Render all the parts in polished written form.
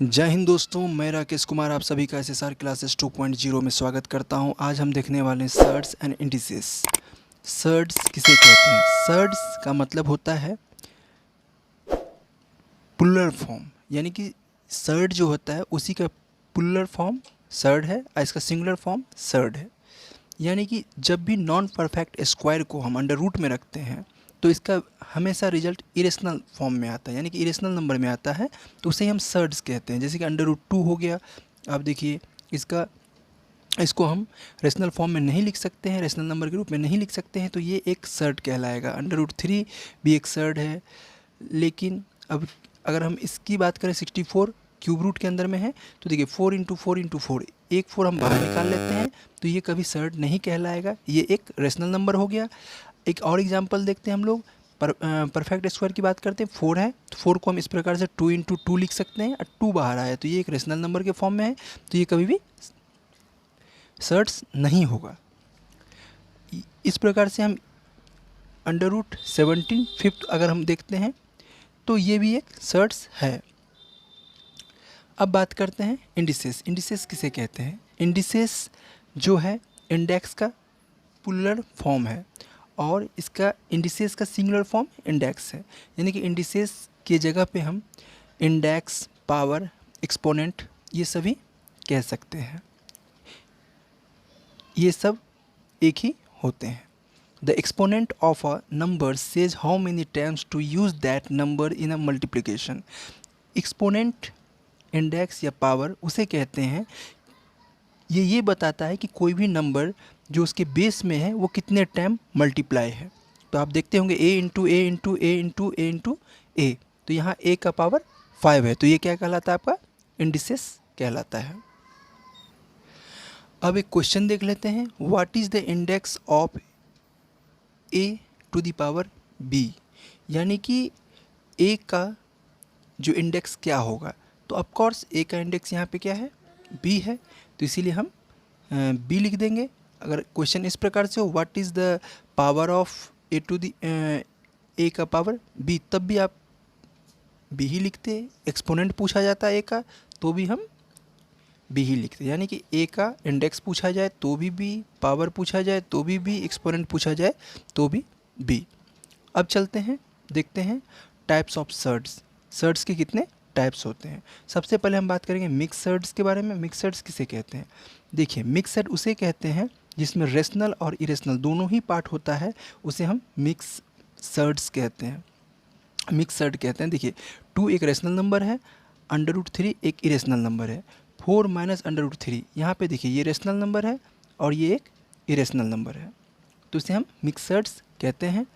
जय हिंद दोस्तों, मैं राकेश कुमार आप सभी का एसएसआर क्लासेस 2.0 में स्वागत करता हूं। आज हम देखने वाले हैं सर्ड्स एंड इंडिसेस। सर्ड्स किसे कहते हैं? सर्ड्स का मतलब होता है प्लुरल फॉर्म, यानी कि सर्ड जो होता है उसी का प्लुरल फॉर्म सर्ड है और इसका सिंगुलर फॉर्म सर्ड है। यानी कि जब भी नॉन परफेक्ट स्क्वायर को हम अंडर रूट में रखते हैं तो इसका हमेशा रिजल्ट इरेशनल फॉर्म में आता है, यानी कि इरेशनल नंबर में आता है, तो उसे हम सर्ड्स कहते हैं। जैसे कि अंडर रूट 2 हो गया। आप देखिए इसको हम रेशनल फॉर्म में नहीं लिख सकते हैं, रेशनल नंबर के रूप में नहीं लिख सकते हैं, तो ये एक सर्ड कहलाएगा। अंडर रूट 3 भी एक सर्ड है। लेकिन अब अगर हम इसकी बात करें 64 क्यूब रूट के अंदर में है, तो देखिए 4 इंटू 4 इंटू 4, एक 4 हम बाहर निकाल लेते हैं, तो ये कभी सर्ड नहीं कहलाएगा, ये एक रेशनल नंबर हो गया। एक और एग्जांपल देखते हैं हम लोग। परफेक्ट स्क्वायर की बात करते हैं। 4 है तो 4 को हम इस प्रकार से 2 इंटू 2 लिख सकते हैं और 2 बाहर आया, तो ये एक रेशनल नंबर के फॉर्म में है, तो ये कभी भी सर्ड्स नहीं होगा। इस प्रकार से हम अंडर रूट 17 फिफ्थ अगर हम देखते हैं तो ये भी एक सर्ड्स है। अब बात करते हैं इंडिसेस। इंडिसेस किसे कहते हैं? इंडिसेस जो है इंडेक्स का प्लुरल फॉर्म है और इसका इंडिसेस का सिंगुलर फॉर्म इंडेक्स है। यानी कि इंडिसेस की जगह पे हम इंडेक्स, पावर, एक्सपोनेंट ये सभी कह सकते हैं। ये सब एक ही होते हैं। The exponent of a number says how many times to use that number in a multiplication. Exponent, index या पावर उसे कहते हैं, ये बताता है कि कोई भी नंबर जो उसके बेस में है वो कितने टाइम मल्टीप्लाई है। तो आप देखते होंगे a into a into a into a into a, तो यहाँ a का पावर 5 है, तो ये क्या कहलाता है? आपका इंडिसेस कहलाता है। अब एक क्वेश्चन देख लेते हैं। What is the index of a to the power b, यानी कि a का जो इंडेक्स क्या होगा? तो ऑफकोर्स a का इंडेक्स यहाँ पे क्या है? b है, तो इसीलिए हम b लिख देंगे। अगर क्वेश्चन इस प्रकार से हो, what is the power of a to the a का पावर b, तब भी आप b ही लिखते। एक्सपोनेंट पूछा जाता है a का तो भी हम b ही लिखते। यानी कि a का इंडेक्स पूछा जाए तो भी b, पावर पूछा जाए तो भी b, एक्सपोनेंट पूछा जाए तो भी b। अब चलते हैं, देखते हैं टाइप्स ऑफ सर्ड्स। सर्ड्स के कितने टाइप्स होते हैं? सबसे पहले हम बात करेंगे मिक्स सर्ड्स के बारे में। मिक्स सर्ड्स किसे कहते हैं? देखिए, मिक्स सर्ड उसे कहते हैं जिसमें रेशनल और इरेशनल दोनों ही पार्ट होता है, उसे हम मिक्स सर्ड्स कहते हैं। मिक्स सर्ड कहते हैं। देखिए, 2 एक रेशनल नंबर है, अंडर रूट 3 एक इरेशनल नंबर है, 4 माइनस अंडर रूट 3, यहाँ पे देखिए ये रेशनल नंबर है और ये एक इरेशनल नंबर है, तो इसे हम मिक्स सर्ड्स कहते हैं।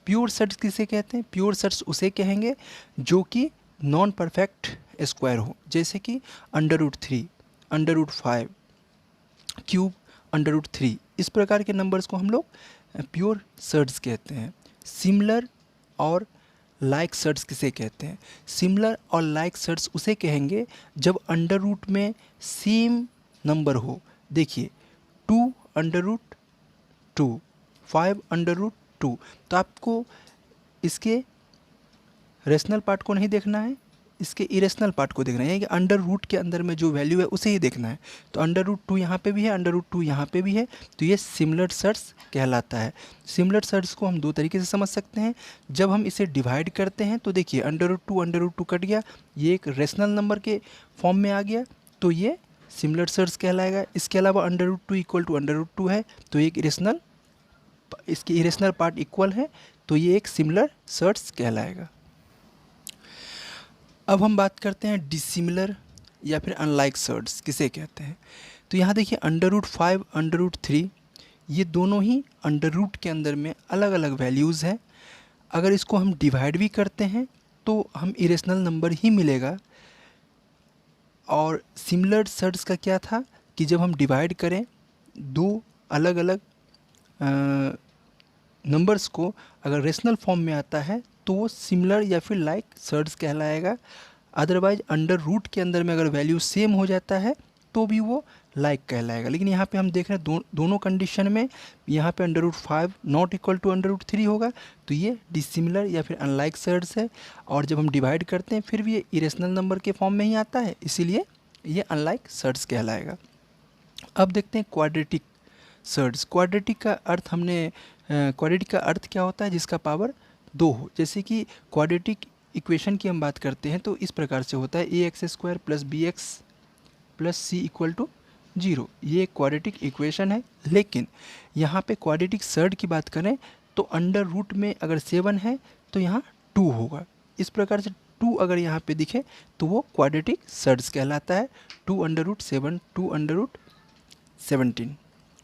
प्योर सर्ड्स किसे कहते हैं? प्योर सर्ड्स उसे कहेंगे जो कि नॉन परफेक्ट स्क्वायर हो, जैसे कि under root 3, under root 5 cube, under root 3, इस प्रकार के नंबर्स को हम लोग प्योर सर्ड्स कहते हैं। सिमिलर और लाइक सर्ड्स किसे कहते हैं? सिमिलर और लाइक सर्ड्स उसे कहेंगे जब अंडर रूट में सेम नंबर हो। देखिए 2 अंडर रूट 2, 5 अंडर रूट 2, तो आपको इसके रेशनल पार्ट को नहीं देखना है, इसके इरेशनल पार्ट को देखना है, यानी कि अंडर रूट के अंदर में जो वैल्यू है उसे ही देखना है। तो अंडर रूट 2 यहाँ पे भी है, अंडर रूट 2 यहाँ पे भी है, तो ये सिमिलर सर्ड्स कहलाता है। सिमिलर सर्ड्स को हम दो तरीके से समझ सकते हैं। जब हम इसे डिवाइड करते हैं तो देखिए अंडर रूट 2 कट गया, ये एक रेशनल नंबर के फॉर्म में आ गया, तो ये सिमिलर सर्ड्स कहलाएगा। इसके अलावा under root 2 equal to under root 2 है, तो एक इरेशनल, इसकी इरेशनल पार्ट इक्वल है, तो ये एक सिमिलर सर्ड्स कहलाएगा। अब हम बात करते हैं डिसिमिलर या फिर अनलाइक सर्ड्स किसे कहते हैं। तो यहाँ देखिए अंडर रूट 5, अंडर रूट 3, ये दोनों ही अंडर रूट के अंदर में अलग अलग वैल्यूज़ हैं। अगर इसको हम डिवाइड भी करते हैं तो हम इरेशनल नंबर ही मिलेगा। और सिमिलर सर्ड्स का क्या था कि जब हम डिवाइड करें दो अलग अलग नंबर्स को, अगर रेशनल फॉर्म में आता है तो वो सिमिलर या फिर लाइक सर्ड्स कहलाएगा। अदरवाइज अंडर रूट के अंदर में अगर वैल्यू सेम हो जाता है तो भी वो लाइक कहलाएगा। लेकिन यहाँ पे हम देख रहे हैं दोनों कंडीशन में यहाँ पे √5 नॉट इक्वल टू √3 होगा, तो ये डिसिमिलर या फिर अनलाइक सर्ड्स है। और जब हम डिवाइड करते हैं फिर भी ये इरेशनल नंबर के फॉर्म में ही आता है, इसीलिए ये अनलाइक सर्ड्स कहलाएगा। अब देखते हैं क्वाड्रेटिक सर्ड्स। क्वाड्रेटिक का अर्थ क्या होता है? जिसका पावर 2 हो। जैसे कि क्वाड्रेटिक इक्वेशन की हम बात करते हैं तो इस प्रकार से होता है ax² + bx + c = 0। ये एक क्वाड्रेटिक इक्वेशन है। लेकिन यहाँ पे क्वाड्रेटिक सर्ड की बात करें तो अंडर रूट में अगर 7 है तो यहाँ 2 होगा। इस प्रकार से 2 अगर यहाँ पे दिखे तो वो क्वाड्रेटिक सर्ड्स कहलाता है। 2√7 2√17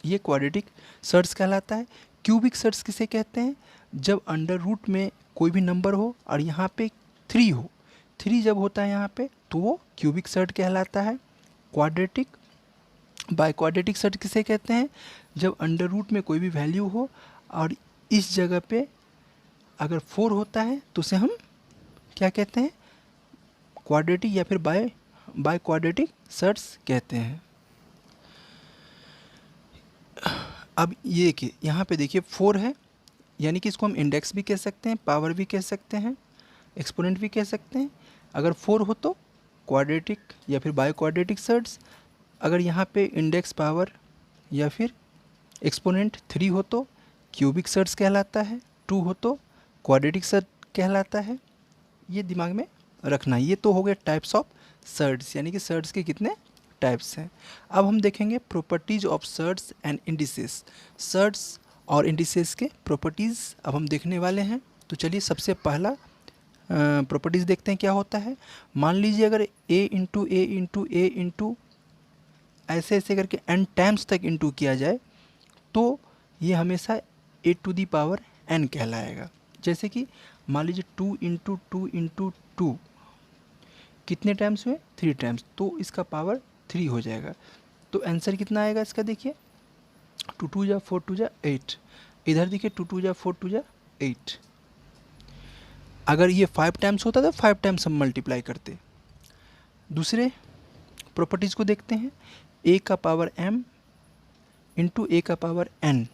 ये क्वाड्रेटिक सर्ड्स कहलाता है। क्यूबिक सर्ड्स किसे कहते हैं? जब अंडर रूट में कोई भी नंबर हो और यहाँ पे 3 हो, 3 जब होता है यहाँ पे तो वो क्यूबिक सर्ड कहलाता है। क्वाड्रेटिक बाय क्वाड्रेटिक सर्ड किसे कहते हैं? जब अंडर रूट में कोई भी वैल्यू हो और इस जगह पे अगर 4 होता है तो उसे हम क्या कहते हैं? क्वाड्रेटिक या फिर बाय क्वाड्रेटिक सर्ड्स कहते हैं। अब ये कि यहाँ पे देखिए 4 है, यानी कि इसको हम इंडेक्स भी कह सकते हैं, पावर भी कह सकते हैं, एक्सपोनेंट भी कह सकते हैं। अगर 4 हो तो क्वाड्रेटिक या फिर बाय क्वाड्रेटिक सर्ड्स। अगर यहाँ पे इंडेक्स, पावर या फिर एक्सपोनेंट 3 हो तो क्यूबिक सर्ड्स कहलाता है, 2 हो तो क्वाड्रेटिक सर्ड कहलाता है। ये दिमाग में रखना। ये तो हो गए टाइप्स ऑफ सर्ड्स, यानी कि सर्ड्स के कितने टाइप्स हैं। अब हम देखेंगे properties of surds and indices. Surds और इंडिसेस के प्रॉपर्टीज़ अब हम देखने वाले हैं। तो चलिए सबसे पहला प्रॉपर्टीज़ देखते हैं क्या होता है। मान लीजिए अगर a ऐसे ऐसे करके n टाइम्स तक इंटू किया जाए तो ये हमेशा a⁴n कहलाएगा। जैसे कि मान लीजिए 2 × 2 × 2 कितने टाइम्स हुए? 3 टाइम्स, तो इसका पावर 3 हो जाएगा। तो आंसर कितना आएगा इसका? देखिए 2 2 जा 4 2 जा 8। इधर देखिए 2 2 जा 4 2 जा 8। अगर ये 5 टाइम्स होता तो 5 टाइम्स हम मल्टीप्लाई करते। दूसरे प्रॉपर्टीज़ को देखते हैं। a का पावर m इंटू a का पावर n।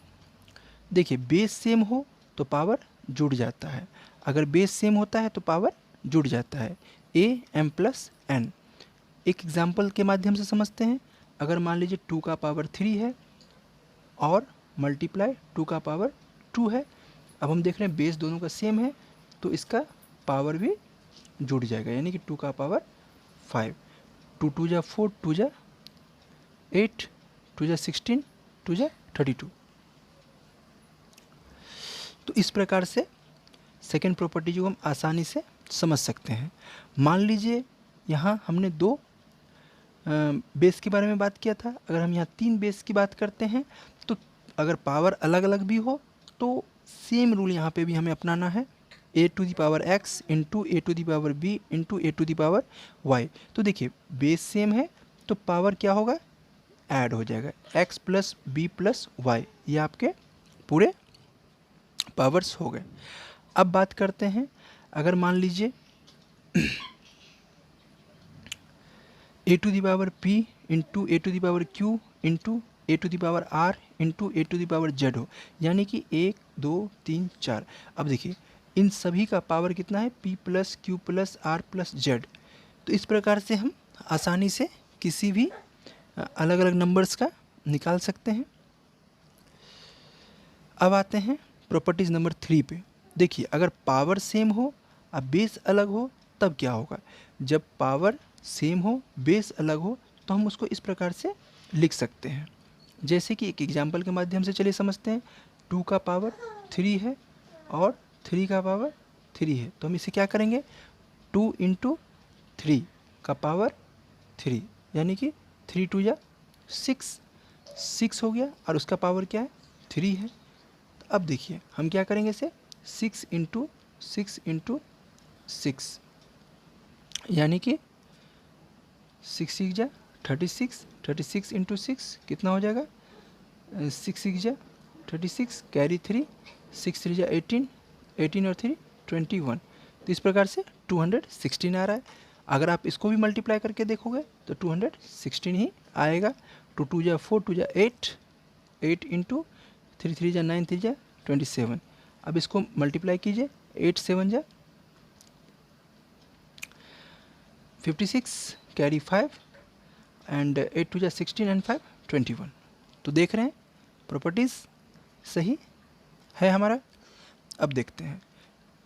देखिए बेस सेम हो तो पावर जुड़ जाता है, अगर बेस सेम होता है तो पावर जुड़ जाता है। a m + n। एक एग्जाम्पल के माध्यम से समझते हैं। अगर मान लीजिए 2 का पावर 3 है और मल्टीप्लाई 2 का पावर 2 है। अब हम देख रहे हैं बेस दोनों का सेम है तो इसका पावर भी जुड़ जाएगा, यानी कि 2 का पावर 5। 2 2 जा 4 2 जा 8 2 जा 16 2 जा 32। तो इस प्रकार से सेकेंड प्रॉपर्टी को हम आसानी से समझ सकते हैं। मान लीजिए यहाँ हमने 2 बेस के बारे में बात किया था। अगर हम यहाँ 3 बेस की बात करते हैं तो अगर पावर अलग अलग भी हो तो सेम रूल यहाँ पे भी हमें अपनाना है। a⁴x into a⁴b into a⁴y। तो देखिए बेस सेम है तो पावर क्या होगा? ऐड हो जाएगा, x + b + y। ये आपके पूरे पावर्स हो गए। अब बात करते हैं, अगर मान लीजिए a⁴p into a⁴q into a⁴r into a⁴z हो, यानी कि 1 2 3 4। अब देखिए इन सभी का पावर कितना है? p + q + r + z। तो इस प्रकार से हम आसानी से किसी भी अलग अलग नंबर्स का निकाल सकते हैं। अब आते हैं प्रॉपर्टीज़ नंबर 3 पे। देखिए अगर पावर सेम हो और बेस अलग हो तब क्या होगा? जब पावर सेम हो बेस अलग हो तो हम उसको इस प्रकार से लिख सकते हैं। जैसे कि एक एग्जांपल के माध्यम से चलिए समझते हैं। 2 का पावर 3 है और 3 का पावर 3 है, तो हम इसे क्या करेंगे? 2 × 3 का पावर 3, यानी कि 3 2 जा 6 हो गया और उसका पावर क्या है? 3 है। तो अब देखिए हम क्या करेंगे इसे? 6 × 6 × 6, यानी कि 6 6 जा 36, 36 × 6 कितना हो जाएगा? 6 6 जा 36, कैरी 3, 6 3 जा 18, 18 और 3 21। तो इस प्रकार से 216 आ रहा है। अगर आप इसको भी मल्टीप्लाई करके देखोगे तो 216 ही आएगा। 2 2 जा 4 2 जा 8, 8 इंटू 3 3 जा 9 3 जा 27। अब इसको मल्टीप्लाई कीजिए, 8 7 जा 56, कैरी 5 एंड 8 2 जा 16 एंड 5 21। तो देख रहे हैं प्रॉपर्टीज़ सही है हमारा। अब देखते हैं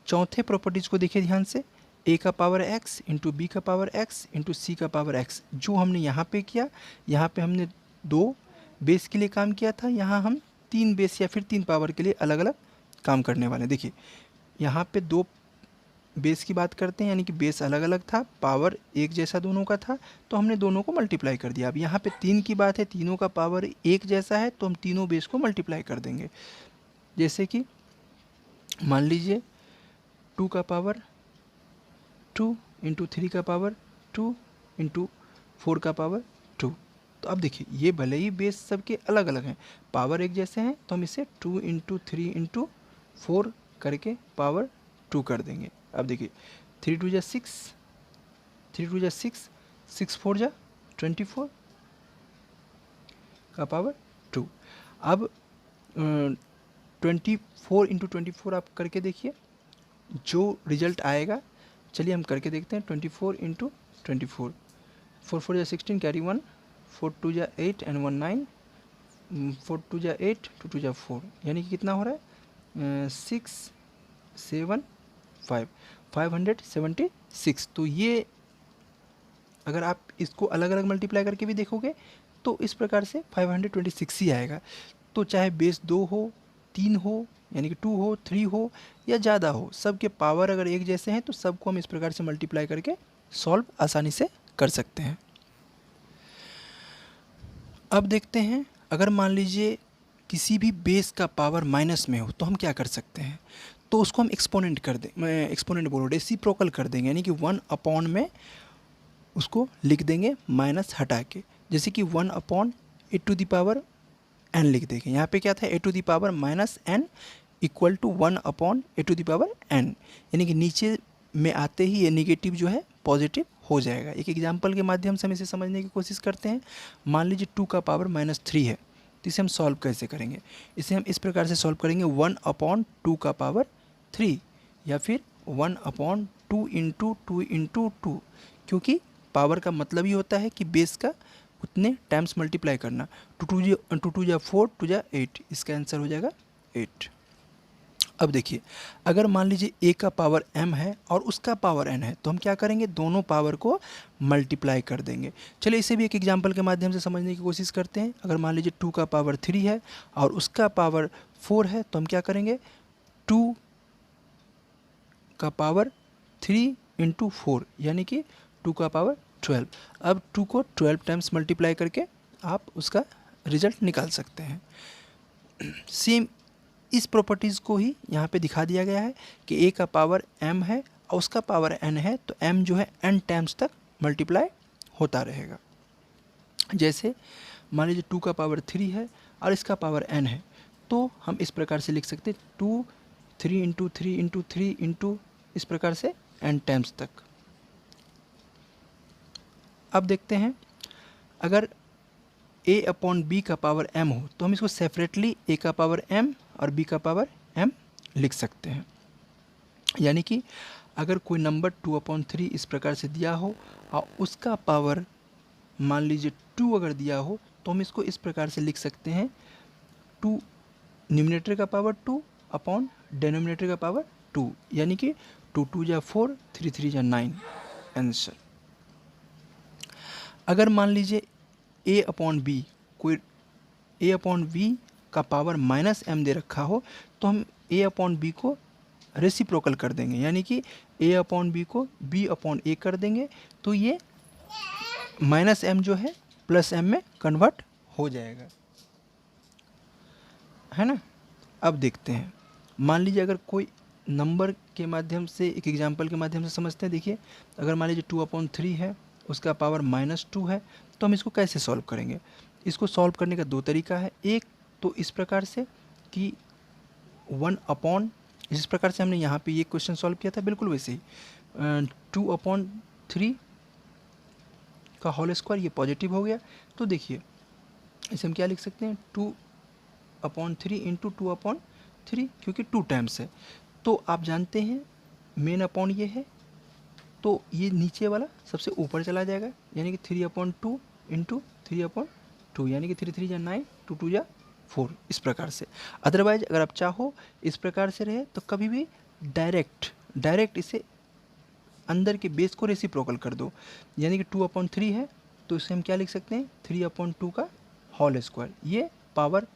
चौथे प्रॉपर्टीज़ को, देखिए ध्यान से, a का पावर x इंटू बी का पावर x इंटू सी का पावर x। जो हमने यहाँ पे किया, यहाँ पे हमने 2 बेस के लिए काम किया था, यहाँ हम 3 बेस या फिर 3 पावर के लिए अलग अलग काम करने वाले हैं। देखिए यहाँ पे 2 बेस की बात करते हैं, यानी कि बेस अलग अलग था, पावर एक जैसा दोनों का था, तो हमने दोनों को मल्टीप्लाई कर दिया। अब यहाँ पे 3 की बात है, तीनों का पावर एक जैसा है, तो हम तीनों बेस को मल्टीप्लाई कर देंगे। जैसे कि मान लीजिए 2 का पावर 2 इंटू 3 का पावर 2 इंटू 4 का पावर 2। तो अब देखिए ये भले ही बेस सबके अलग अलग हैं, पावर एक जैसे हैं, तो हम इसे 2 इंटू 3 इंटू 4 करके पावर 2 कर देंगे। अब देखिए 3 2 जा 6, 3 2 जा 6, 6 4 जा 24 का पावर 2। अब 24 इंटू 24 आप करके देखिए जो रिजल्ट आएगा। चलिए हम करके देखते हैं। 24 इंटू 24, 4 4 जा 16, कैरी 1, 4 2 जा 8 एंड 1 9, 4 2 जा 8, 2 2 जा 4, यानी कि कितना हो रहा है 6 7 5, 576। तो ये अगर आप इसको अलग अलग मल्टीप्लाई करके भी देखोगे तो इस प्रकार से 526 ही आएगा। तो चाहे बेस 2 हो, 3 हो, यानी कि 2 हो, 3 हो या ज़्यादा हो, सबके पावर अगर एक जैसे हैं तो सबको हम इस प्रकार से मल्टीप्लाई करके सॉल्व आसानी से कर सकते हैं। अब देखते हैं अगर मान लीजिए किसी भी बेस का पावर माइनस में हो तो हम क्या कर सकते हैं। तो उसको हम एक्सपोनेंट कर दें, मैं एक्सपोनेंट बोल रहा हूँ, रेसिप्रोकल कर देंगे, यानी कि 1 अपॉन में उसको लिख देंगे माइनस हटा के। जैसे कि 1 upon a to the power n लिख देंगे। यहाँ पे क्या था, a to the power minus n equal to 1 upon a to the power n, यानी कि नीचे में आते ही ये निगेटिव जो है पॉजिटिव हो जाएगा। एक एग्जांपल के माध्यम से हम इसे समझने की कोशिश करते हैं। मान लीजिए 2 का पावर -3 है, तो इसे हम सॉल्व कैसे करेंगे। इसे हम इस प्रकार से सॉल्व करेंगे 1 अपॉन 2 का पावर 3 या फिर 1 अपॉन 2 इंटू 2 इंटू 2, क्योंकि पावर का मतलब ही होता है कि बेस का उतने टाइम्स मल्टीप्लाई करना। 2 2 जा 4, 2 जा 8, इसका आंसर हो जाएगा 8। अब देखिए अगर मान लीजिए a का पावर m है और उसका पावर n है, तो हम क्या करेंगे, दोनों पावर को मल्टीप्लाई कर देंगे। चलिए इसे भी एक एग्जांपल के माध्यम से समझने की कोशिश करते हैं। अगर मान लीजिए 2 का पावर 3 है और उसका पावर 4 है, तो हम क्या करेंगे, 2 का पावर 3 इंटू 4, यानी कि 2 का पावर 12। अब 2 को 12 टाइम्स मल्टीप्लाई करके आप उसका रिजल्ट निकाल सकते हैं। सेम इस प्रॉपर्टीज़ को ही यहाँ पे दिखा दिया गया है कि a का पावर m है और उसका पावर n है, तो m जो है n टाइम्स तक मल्टीप्लाई होता रहेगा। जैसे मान लीजिए 2 का पावर 3 है और इसका पावर n है, तो हम इस प्रकार से लिख सकते हैं 2 3 इंटू 3 इंटू 3 इंटू इस प्रकार से n टाइम्स तक। अब देखते हैं अगर a अपॉन b का पावर m हो, तो हम इसको सेपरेटली a का पावर m और b का पावर m लिख सकते हैं। यानी कि अगर कोई नंबर 2/3 इस प्रकार से दिया हो और उसका पावर मान लीजिए 2 अगर दिया हो, तो हम इसको इस प्रकार से लिख सकते हैं 2 न्यूमिनेटर का पावर 2 अपॉन डेनोमिनेटर का पावर 2, यानी कि 2 2 जा 4, 3 3 जा 9 आंसर। अगर मान लीजिए a अपॉन b, कोई a अपॉन b का पावर -m दे रखा हो, तो हम a अपॉन b को रेसिप्रोकल कर देंगे, यानी कि a अपॉन b को b अपॉन a कर देंगे, तो ये -m जो है +m में कन्वर्ट हो जाएगा, है ना। अब देखते हैं, मान लीजिए अगर कोई नंबर के माध्यम से, एक एग्जांपल के माध्यम से समझते हैं। देखिए अगर मान लीजिए 2/3 है, उसका पावर -2 है, तो हम इसको कैसे सॉल्व करेंगे। इसको सॉल्व करने का 2 तरीका है। एक तो इस प्रकार से कि 1 अपॉन, जिस प्रकार से हमने यहाँ पे ये क्वेश्चन सॉल्व किया था बिल्कुल वैसे ही 2/3 का होल स्क्वायर, ये पॉजिटिव हो गया। तो देखिए इसे हम क्या लिख सकते हैं, 2/3 इंटू 2/3, क्योंकि 2 टाइम्स है। तो आप जानते हैं मेन अपॉन ये है, तो ये नीचे वाला सबसे ऊपर चला जाएगा, यानी कि 3/2 इंटू 3/2, यानी कि 3 3 जा 9, 2 2 जा 4, इस प्रकार से। अदरवाइज अगर आप चाहो इस प्रकार से रहे तो कभी भी डायरेक्ट इसे अंदर के बेस को रेसिप्रोकल कर दो, यानी कि 2/3 है तो इसे हम क्या लिख सकते हैं, 3/2 का होल स्क्वायर। ये पावर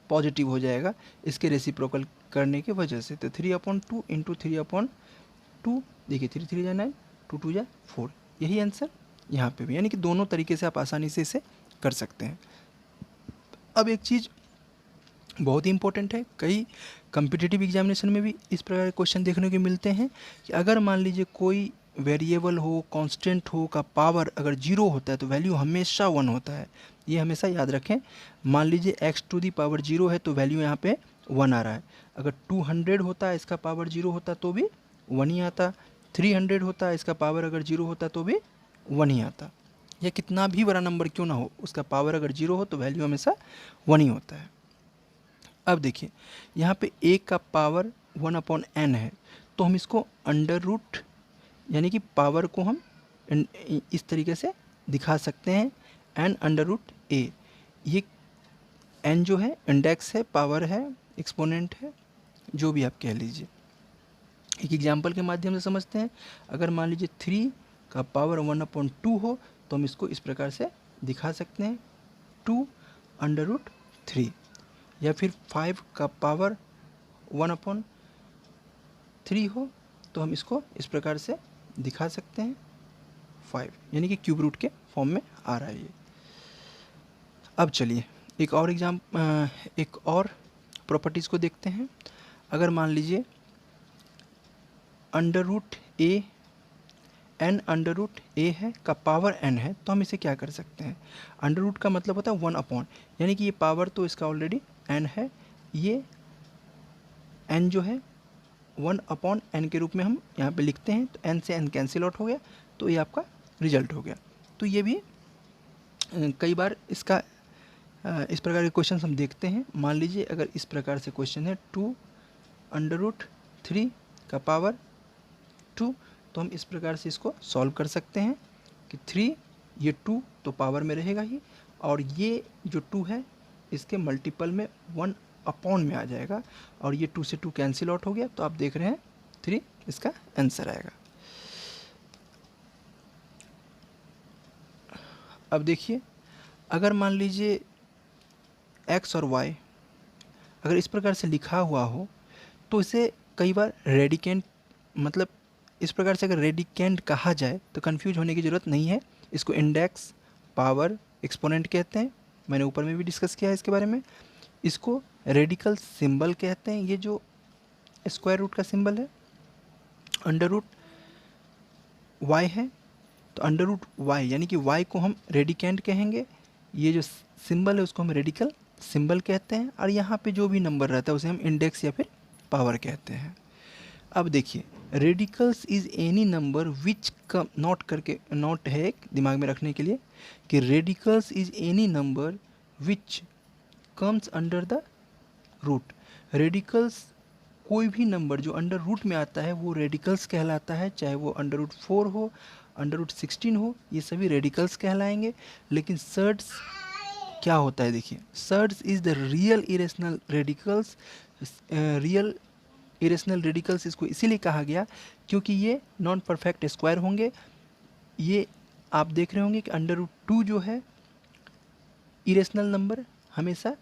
पॉजिटिव हो जाएगा इसके रेसिप्रोकल करने की वजह से। तो 3/2 इंटू 3/2, देखिए 3 3 जा 9, 2 2 जा 4, यही आंसर यहाँ पे भी, यानी कि दोनों तरीके से आप आसानी से इसे कर सकते हैं। अब एक चीज़ बहुत ही इंपॉर्टेंट है, कई कम्पिटिटिव एग्जामिनेशन में भी इस प्रकार के क्वेश्चन देखने को मिलते हैं कि अगर मान लीजिए कोई वेरिएबल हो, कांस्टेंट हो का पावर अगर 0 होता है तो वैल्यू हमेशा 1 होता है। ये हमेशा याद रखें। मान लीजिए x⁻0 0 है तो वैल्यू यहाँ पे 1 आ रहा है। अगर 200 होता है इसका पावर 0 होता तो भी 1 ही आता। 300 होता है इसका पावर अगर 0 होता तो भी 1 ही आता। या कितना भी बड़ा नंबर क्यों ना हो, उसका पावर अगर 0 हो तो वैल्यू हमेशा 1 ही होता है। अब देखिए यहाँ पे a का पावर 1/n है, तो हम इसको अंडर रूट, यानी कि पावर को हम इस तरीके से दिखा सकते हैं, n√a। ये n जो है इंडेक्स है, पावर है, एक्सपोनेंट है, जो भी आप कह लीजिए। एक एग्जांपल के माध्यम से समझते हैं। अगर मान लीजिए 3 का पावर 1/2 हो तो हम इसको इस प्रकार से दिखा सकते हैं, 2√3। या फिर 5 का पावर 1/3 हो तो हम इसको इस प्रकार से दिखा सकते हैं, 5, यानी कि क्यूब रूट के फॉर्म में आ रहा है ये। अब चलिए एक और प्रॉपर्टीज़ को देखते हैं। अगर मान लीजिए n√a है का पावर n है तो हम इसे क्या कर सकते हैं, अंडर रूट का मतलब होता है 1/, यानी कि ये पावर तो इसका ऑलरेडी n है, ये n जो है 1/n के रूप में हम यहाँ पे लिखते हैं, तो n से n कैंसिल आउट हो गया, तो ये आपका रिजल्ट हो गया। तो ये भी कई बार इसका इस प्रकार के क्वेश्चन हम देखते हैं। मान लीजिए अगर इस प्रकार से क्वेश्चन है 2√3 का पावर 2, तो हम इस प्रकार से इसको सॉल्व कर सकते हैं कि 3, ये 2 तो पावर में रहेगा ही, और ये जो 2 है इसके मल्टीपल में 1/, में आ जाएगा, और ये 2 से 2 कैंसिल आउट हो गया, तो आप देख रहे हैं 3 इसका आंसर आएगा। अब देखिए अगर मान लीजिए x और y अगर इस प्रकार से लिखा हुआ हो तो इसे कई बार रेडिकेंट, मतलब इस प्रकार से अगर रेडिकेंट कहा जाए तो कंफ्यूज होने की ज़रूरत नहीं है। इसको इंडेक्स, पावर, एक्सपोनेंट कहते हैं, मैंने ऊपर में भी डिस्कस किया है इसके बारे में। इसको रेडिकल सिंबल कहते हैं, ये जो स्क्वायर रूट का सिंबल है, अंडर रूट y है तो अंडर रूट y, यानी कि y को हम रेडिकेंट कहेंगे, ये जो सिंबल है उसको हम रेडिकल सिंबल कहते हैं, और यहाँ पे जो भी नंबर रहता है उसे हम इंडेक्स या फिर पावर कहते हैं। अब देखिए radicals is any number which come, not है दिमाग में रखने के लिए कि radicals is any number which comes under the root. Radicals कोई भी नंबर जो अंडर रूट में आता है वो रेडिकल्स कहलाता है, चाहे वो अंडर रूट 4 हो, अंडर रूट 16 हो, ये सभी रेडिकल्स कहलाएंगे। लेकिन सर्ड्स क्या होता है, देखिए surds is the real irrational radicals. Real irrational radicals इसको इसीलिए कहा गया क्योंकि ये नॉन परफेक्ट स्क्वायर होंगे। ये आप देख रहे होंगे कि अंडर रूट 2 जो है इरेशनल नंबर हमेशा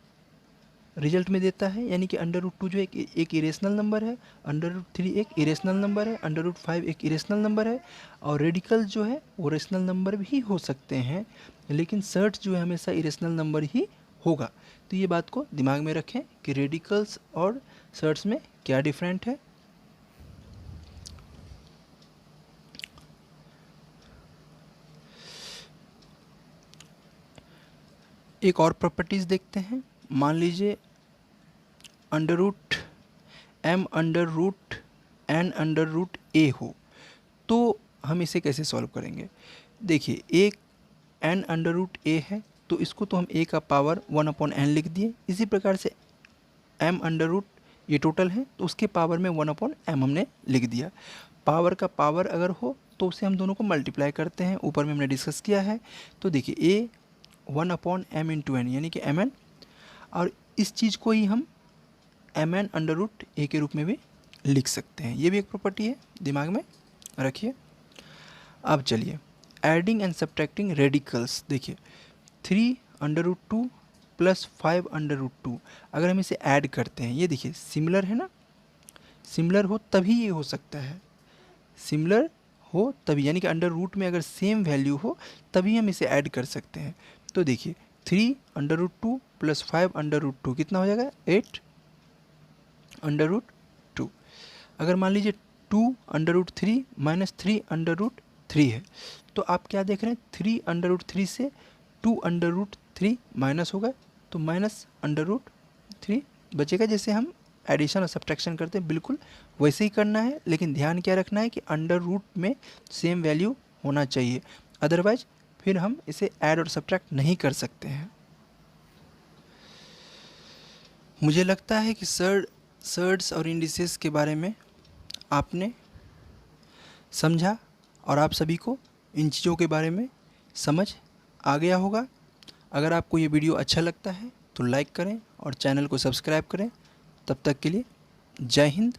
रिजल्ट में देता है, यानी कि अंडर रूट 2 जो एक इरेशनल नंबर है, अंडर रूट 3 एक इरेशनल नंबर है, अंडर रूट 5 एक इरेशनल नंबर है, और रेडिकल्स जो है वो रेशनल नंबर भी हो सकते हैं, लेकिन सर्ट्स जो है हमेशा इरेशनल नंबर ही होगा। तो ये बात को दिमाग में रखें कि रेडिकल्स और सर्ट्स में क्या डिफरेंट है। एक और प्रॉपर्टीज़ देखते हैं। मान लीजिए m√n√a हो तो हम इसे कैसे सॉल्व करेंगे। देखिए एक n अंडर रूट ए है तो इसको तो हम a का पावर 1/n लिख दिए। इसी प्रकार से m अंडर रूट ये टोटल है तो उसके पावर में 1/m हमने लिख दिया। पावर का पावर अगर हो तो उसे हम दोनों को मल्टीप्लाई करते हैं, ऊपर में हमने डिस्कस किया है। तो देखिए a 1/m इंटू n यानी कि mn, और इस चीज़ को ही हम mn अंडर रूट ए के रूप में भी लिख सकते हैं। ये भी एक प्रॉपर्टी है, दिमाग में रखिए। अब चलिए एडिंग एंड सब्ट्रैक्टिंग रेडिकल्स। देखिए 3 under root 2 plus 5 under root 2, अगर हम इसे ऐड करते हैं, ये देखिए सिमिलर है ना, सिमिलर हो तभी ये हो सकता है, सिमिलर हो तभी, यानी कि अंडर रूट में अगर सेम वैल्यू हो तभी हम इसे ऐड कर सकते हैं। तो देखिए 3 under root 2 plus 5 under root 2 कितना हो जाएगा, 8 अंडर रूट 2। अगर मान लीजिए 2 under root 3 minus 3 under root 3 है, तो आप क्या देख रहे हैं, 3 अंडर रूट 3 से 2 अंडर रूट 3 माइनस होगा, तो माइनस अंडर रूट 3 बचेगा। जैसे हम एडिशन और सब्ट्रैक्शन करते हैं बिल्कुल वैसे ही करना है, लेकिन ध्यान क्या रखना है कि अंडर रूट में सेम वैल्यू होना चाहिए, अदरवाइज फिर हम इसे ऐड और सब्ट्रैक्ट नहीं कर सकते हैं। मुझे लगता है कि सर्ड्स और इंडिसेस के बारे में आपने समझा और आप सभी को इन चीज़ों के बारे में समझ आ गया होगा। अगर आपको ये वीडियो अच्छा लगता है तो लाइक करें और चैनल को सब्सक्राइब करें। तब तक के लिए जय हिंद,